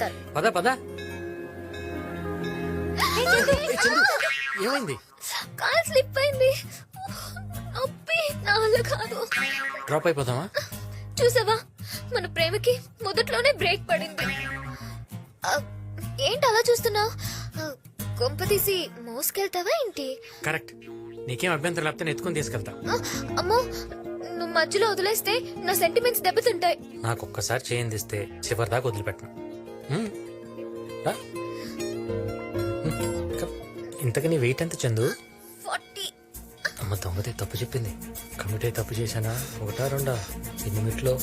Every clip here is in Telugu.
చేస్తారు. పద పద. ఏమైంది? కాల్ స్లిప్ అయింది. నొప్పి నా వల్ల కాదు. డ్రాప్ అయిపోతామా? చూసావా, మన ప్రేమకి మొదట్లోనే బ్రేక్ పడింది. ఏంటి అలా చూస్తున్నావు? కొంప తీసి మోసుకెళ్తావా ఏంటి? కరెక్ట్. నీకేం అభ్యంతరం లేకపోతే నేను ఎత్తుకుని తీసుకెళ్తా. అమ్మో, నువ్వు మధ్యలో వదిలేస్తే నా సెంటిమెంట్స్ దెబ్బతింటాయి. నాకు ఒక్కసారి చేయందిస్తే చివరి దాకా వదిలిపెట్టను. ఇంతకు నీ వెయిట్ ఎంత చందు? 40. అమ్మ దొంగతే తప్పు చెప్పింది. కమిటీ తప్పు చేశానా? ఒకటా రెండా? ఎన్ని మినిట్లో?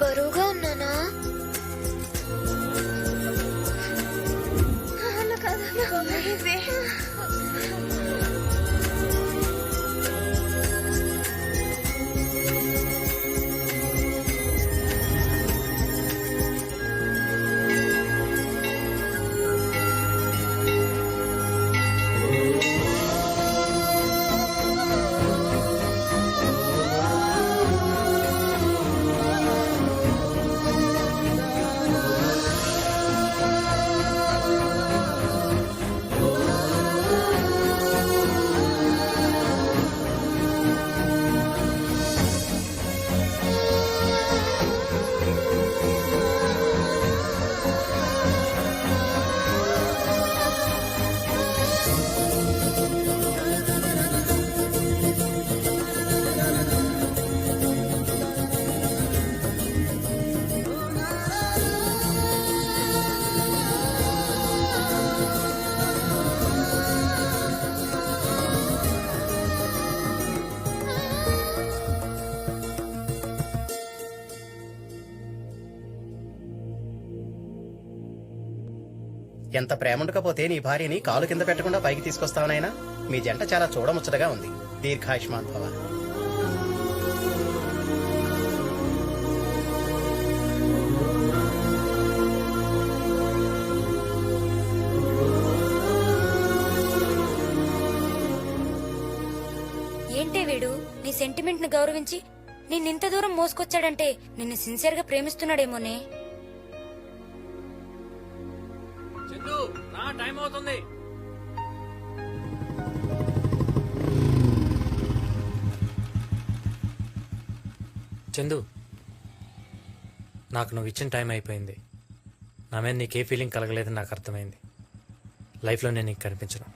బరువుగా ఉన్నానా? ఎంత ప్రేమ ఉండకపోతే నీ భార్యని కాలు కింద పెట్టకుండా పైకి తీసుకొస్తావనైనా? మీ జంట చాలా చూడముచ్చటగా ఉంది. దీర్ఘాయుష్మాన్ భవ. ఏంటే వీడు నీ సెంటిమెంట్ ని గౌరవించి నిన్నింత దూరం మోసుకొచ్చాడంటే నిన్ను సిన్సియర్ గా ప్రేమిస్తున్నాడేమోనే. చందు, రా, టైం అవుతుంది. చందు, నాకు నువ్వు ఇచ్చిన టైం అయిపోయింది. నా మీద నీకే ఫీలింగ్ కలగలేదని నాకు అర్థమైంది. లైఫ్లో నేను నీకు కనిపించను.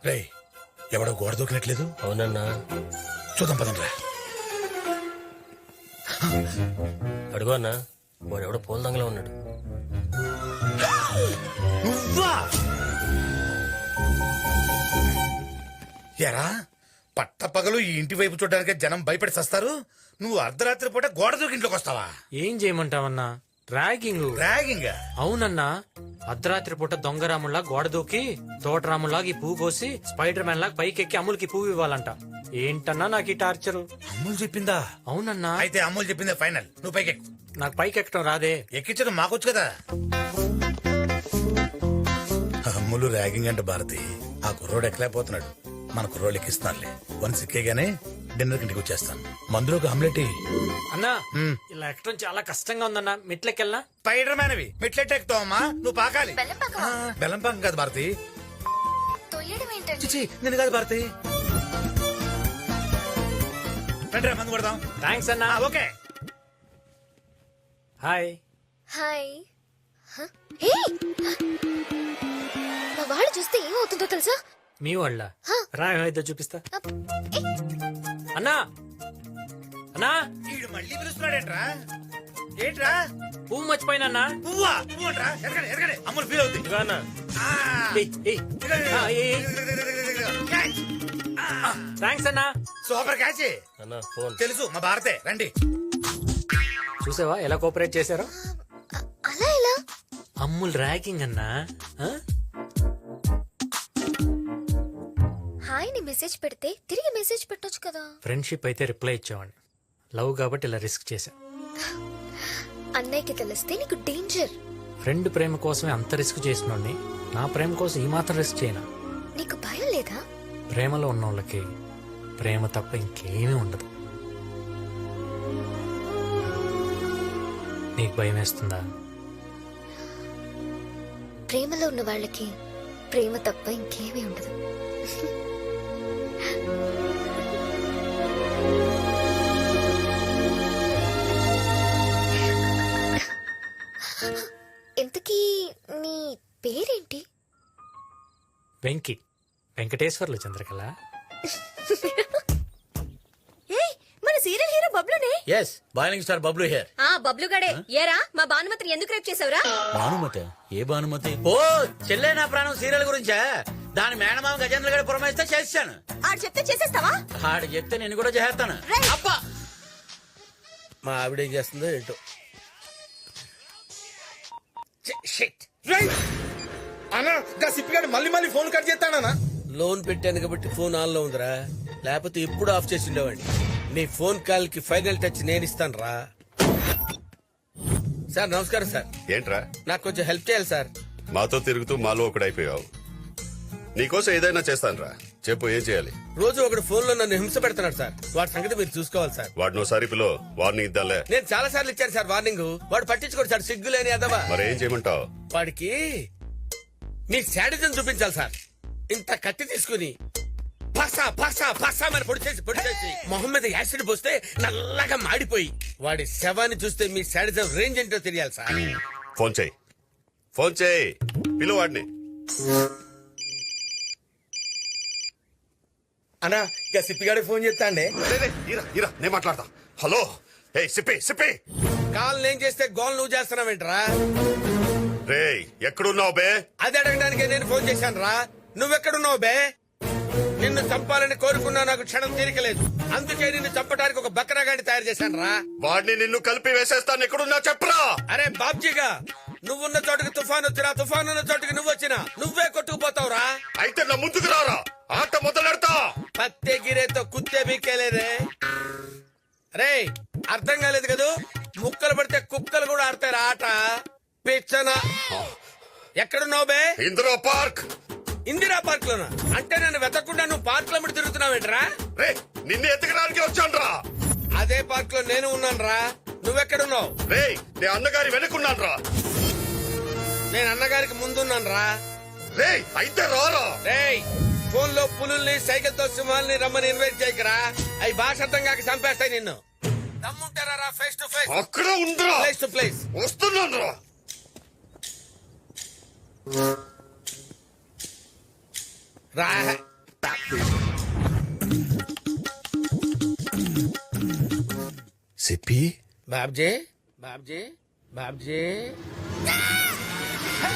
రే, ఎవడో గోడ దూకినట్లేదు? అవునన్నా. చూద్దాం పదండ్రా. అడుగు అన్నా, వాడెవడో పూల దంగలో ఉన్నాడు. నువ్వా? ఎరా, పట్టపగలు ఈ ఇంటి వైపు చూడడానికి జనం భయపడి సస్తారు. నువ్వు అర్ధరాత్రి పూట గోడ దూకి ఇంట్లోకి వస్తావా? ఏం చేయమంటావన్నా? ర్యాగింగ్. ర్యాగింగ్? అవునన్నా, అర్ధరాత్రి పూట దొంగరాముల్లా గోడ దూకి తోటరాముల్లాగా ఈ పువ్వు కోసి స్పైడర్ మ్యాన్ లాగా పైకెక్కి అమ్ములకి పువ్వు ఇవ్వాలంట. ఏంటన్నా నాకు ఈ టార్చరు? అమ్ములు చెప్పిందా? అవునన్నా. అయితే అమ్ములు చెప్పిందే ఫైనల్. నువ్వు పైకి ఎక్కు. నాకు పైకి ఎక్కడం రాదే. ఎక్కించడం మాకొచ్చు కదా. అమ్ములు ర్యాగింగ్ అంటే భారతి, ఆ కుర్రోడు ఎక్కలేకపోతున్నాడు. మన కుర్రోడు ఎక్కిస్తున్నారులే. వన్స్ ఎక్కేగానే డిన్నర్ ఇంటికి వచ్చేస్తాను. మందులోకి ఆమ్లెట్. అన్నా, ఇలా ఎక్కడం చాలా కష్టంగా ఉందన్నా. మెట్లెక్కెళ్ళనా? స్పైడర్ మ్యాన్ అవి మెట్లెట్ ఎక్కుతావమ్మా. నువ్వు పాకాలి. బెల్లం పాకం కాదు భారతి. చిచి, నేను కాదు భారతి. రండి, మందు కొడదాం. థ్యాంక్స్ అన్నా. ఓకే. హాయ్. హాయ్ హే మా వాళ్ళు చూస్తే ఏమవుతుందో తెలుసా? మీ వాళ్ళ రా ఏమైతే చూపిస్తా. ఏ, అన్నా అన్నా వీడు మళ్ళీ పిలుస్తున్నాడేంట్రా? ఏంట్రా? పువ్వు మర్చిపోయినా. పువ్వా? పువ్వు అంట్రా? ఎరగడే, ఎరగడే. అమ్ములు ఫీల్ అవుతుంది. ఇదిగో అన్న. థ్యాంక్స్ అన్నా. Super catch. అన్న ఫోన్. తెలుసు మా భారతే. రండి. చూసావా ఎలా కోఆపరేట్ చేశారో? అలా ఎలా? అమ్ముల్ ర్యాగింగ్ అన్నా. ఆ? హాయ్ ని మెసేజ్ పెడితే తిరిగి మెసేజ్ పెట్టొచ్చు కదా. ఫ్రెండ్షిప్ అయితే రిప్లై ఇచ్చేవాడిని. లవ్ కాబట్టి ఇలా రిస్క్ చేశా. అన్నయ్యకి తెలిస్తే నీకు డేంజర్. ఫ్రెండ్ ప్రేమ కోసమే అంత రిస్క్ చేసినోడిని నా ప్రేమ కోసం ఈ మాత్రం రిస్క్ చేయనా? నీకు భయం లేదా? ప్రేమలో ఉన్న వాళ్ళకి ప్రేమ తప్ప ఇంకేమీ ఉండదు. నీకు భయం వేస్తుందా? ప్రేమలో ఉన్న వాళ్ళకి ప్రేమ తప్ప ఇంకేమీ ఉండదు. ఇంతకీ నీ పేరేంటి? వెంకి. వెంకటేశ్వర్లు చంద్రకళ. మన సీరియల్ హీరో బబ్లునే. Yes, boiling star Bablu here. ఆ బబ్లు గడే. ఏరా మా భానుమతిని ఎందుకు రేప్ చేసావురా? భానుమతి? ఏ భానుమతి? ఓ చెల్లె నా ప్రాణం సీరియల్ గురించా? దాని మేనమామ గజేంద్ర గడి పురమాయిస్తే చేశాను. ఆడు చెప్తే చేసేస్తావా? ఆడు చెప్తే నేను కూడా చేస్తాను. అబ్బా, మా ఆవిడ ఏం చేస్తుందో ఏంటో. అన్నా గా సిప్పిగాడు మళ్ళీ మళ్ళీ ఫోన్ కట్ చేస్తాడనా? లోన్ పెట్టాను కాబట్టి ఫోన్ ఆన్ లో ఉందిరా, లేకపోతే ఇప్పుడు ఆఫ్ చేసి ఉండేవాడిని. నీ ఫోన్ కాల్ కి ఫైనల్ టచ్ నేను ఇస్తాను రా. సార్ నమస్కారం సార్. ఏంట్రా నాకు కొంచెం హెల్ప్ చేయాలి సార్. మాతో తిరుగుతూ మాలో ఒకడైపోయావు. నీకోసం ఏదైనా చేస్తానురా. చెప్పు, ఏం చేయాలి? రోజు ఒకడు ఫోన్ లో నన్ను హింస పెడుతున్నాడు సార్. వాడి సంగతి మీరు చూసుకోవాలి సార్. వాడినోసారి పిలో, వార్నింగ్ ఇద్దాంలే. నేను చాలా సార్లు ఇచ్చాను సార్ వార్నింగ్. వాడు పట్టించుకోడు సార్, సిగ్గులేని అదవా. మరేం చేయమంటావు? వాడికి మీ శాడిజం చూపించాలి సార్. ఇంత కత్తి తీసుకుని పసా పసా పసా మరి పొడి చేసి మొహం మీద యాసిడ్ పోస్తే నల్లగా మాడిపోయి వాడి శవాన్ని చూస్తే మీ శాడిజం రేంజ్ ఏంటో తెలియాలి సార్. ఫోన్ చేయి, ఫోన్ చేయి, పిలు వాడిని. అన్నా ఇక సిప్పిగాడి ఫోన్ చేస్తాండే. నేను మాట్లాడతా. హలో, ఏ సిప్పి సిప్పి. కాల్ నేను చేస్తే గోల్ నువ్వు చేస్తున్నావేంట్రా? రే ఎక్కడున్నావు బే? అది అడగడానికి నేను ఫోన్ చేశాను రా. నువ్వెక్కడున్నావు బే? నిన్ను చంపాలని కోరుకున్నా, నాకు క్షణం తీరికలేదు. అందుకే నిన్ను చంపడానికి ఒక బక్రాగాడిని తయారు చేశాను రా. వాడిని నిన్ను కలిపి వేసేస్తాను. ఎక్కడున్నా చెప్పరా? అరే బాబ్జీగా, నువ్వున్న చోటుకి తుఫాన్ వచ్చినా, తుఫాన్ ఉన్న చోటుకి నువ్వు వచ్చినా నువ్వే కొట్టుకుపోతావురా. అయితే నా ముందుకు రారా, ఆట మొదలెడతా. పత్తే గిరేతో కుత్తే బీకేలేరే. రే అర్థం కాలేదు కదూ? ముక్కలు పడితే కుక్కలు కూడా ఆడతారు ఆట. పిచ్చన ఎక్కడున్నావు బే? ఇందిరా పార్క్. ఇందిరా పార్క్ లోనా? అంటే నన్ను వెతకుండా నువ్వు పార్క్ లో తిరుగుతున్నావేంట్రా? రే నిన్ను ఎత్తకడానికి వచ్చానురా. అదే పార్క్ లో నేను ఉన్నాను రా. నువ్వెక్కడున్నావు? రే నే అన్నగారి వెనుకున్నాను రా. నేను అన్నగారికి ముందున్నాను రా. రే అయితే రారా. రే ఫోన్ లో పులుల్ని, సైకిల్ తో సింహాల్ని రమ్మని ఇన్వైట్ చేయకరా. అవి భాష అర్థం కాక చంపేస్తాయి నిన్ను. దమ్ముంటారా ఫేస్ టు ఫేస్? అక్కడ ఉందిరా. ప్లేస్ టు ప్లేస్ వస్తున్నాను రా. రా. సిప్పి. బాబ్జీ బాబ్జీ బాబ్జీ.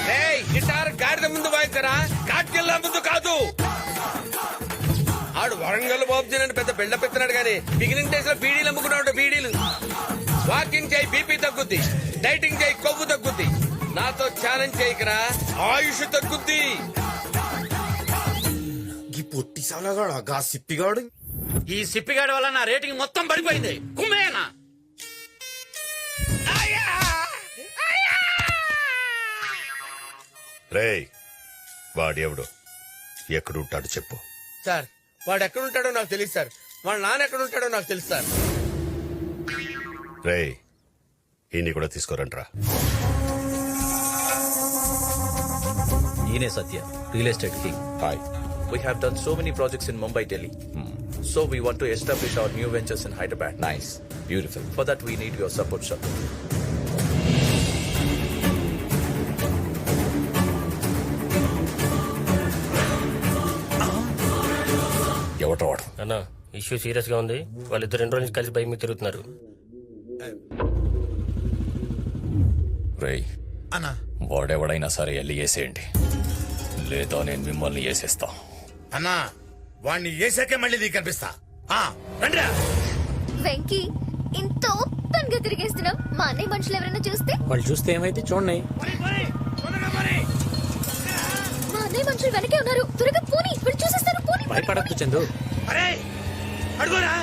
రేయ్ గిటార్ గాడిద ముందు వాయించరా, కాట్కెళ్ళ ముందు కాదు. ఆడు వరంగల్ బాబ్జీ అని పెద్ద బిల్డప్ ఎత్తున్నాడు గానీ బిగినింగ్ డేస్ లో బీడీలు అమ్ముకున్నాడు. బీడీలు. వాకింగ్ చేయి బీపీ తగ్గుద్ది, డైటింగ్ చేయి కొవ్వు తగ్గుద్ది. నాతో ఛాలెంజ్ చేయకరా, ఆయుష్ తగ్గుద్ది. ఈ పొట్టి సాలగాడు గా సిప్పిగాడు. ఈ సిప్పిగాడి వల్ల నా రేటింగ్ మొత్తం పడిపోయింది. కుమ్మేనా? రే వాడెవడు, ఎక్కడుంటాడు చెప్పు. సార్ వాడు ఎక్కడుంటాడో నాకు తెలియదు సార్. వాళ్ళ నాన్న ఎక్కడుంటాడో నాకు తెలుసు సార్. రే ఈయన్ని కూడా తీసుకోరంట్రా. ఈయనే Satya, real estate king. Hi. We have done so many projects in Mumbai, Delhi. So we want to establish our new ventures in Hyderabad. Nice. Beautiful. For that we need your support, sir. అన్న ఇష్యూ సీరియస్ గా ఉంది. వాళ్ళిద్దరు 2 రోజుల నుంచి కలిసి బైక్ మీద తిరుగుతున్నారు. రేయ్ అన్నా వాడెవడైనా సరే వెళ్ళి వేసేయండి, లేదా నేను మిమ్మల్ని వేసేస్తా. అన్నా వాణ్ణి వేసాకే మళ్ళీ నీకు కనిపిస్తా. రండిరా. వెంకీ ఇంత ఓపెన్ గా తిరిగేస్తున్నాం. మా అన్నయ్య మనుషులు ఎవరైనా చూస్తే? వాళ్ళు చూస్తే ఏమైతే చూడండి. మా అన్నయ్య మనుషులు వెనకే ఉన్నారు. త్వరగా పోనీ, వీళ్ళు చూసేస్తారు. పోనీ. భయపడద్దు చందు. అడుగురా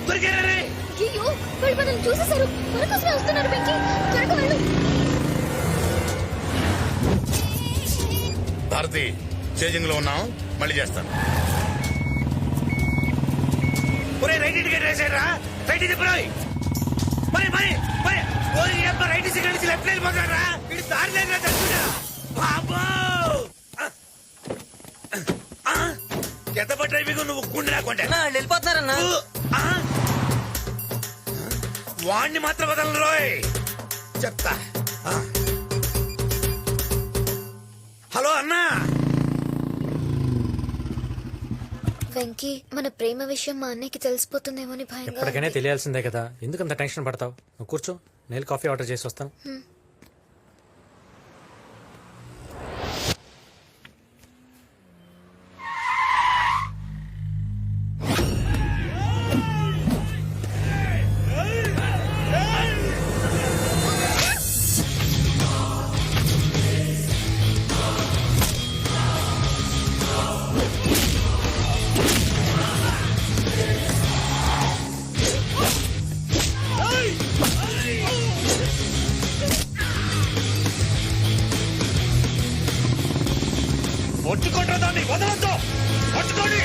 దొరికారా రే. అయ్యో, వాళ్ళు మనల్ని చూసేశారు. మన కోసమే వస్తున్నారు. వెంకీ త్వరగా వెళ్ళు. భారతి చేజింగ్ లో ఉన్నాం, మళ్ళీ చేస్తాను. రైట్ టికెట్ వేసారా? రైట్ తిప్పురాయి. మరి మరి మరి రైట్ సిగ్నల్ నుంచి లెఫ్ట్ వెళ్ళిపోతారా? ఇటు దారి లేదా తెలుసురా బాబో. ఎంత డ్రైవింగ్ నువ్వు గుండె రాకుంటే వెళ్ళిపోతున్నారన్నా. వాణ్ణి మాత్రం వదలను రోయ్, చెప్తా. హలో అన్నా. వెంకీ, మన ప్రేమ విషయం మా అన్నయ్యకి తెలిసిపోతుందేమో అని భయంగా ఎప్పటికైనా ఉంది. తెలియాల్సిందే కదా, ఎందుకంత టెన్షన్ పడతావు? నువ్వు కూర్చో, నేను కాఫీ ఆర్డర్ చేసి వస్తాను. పట్టుకోండి దాన్ని, వదలొద్దు. పట్టుకోండి.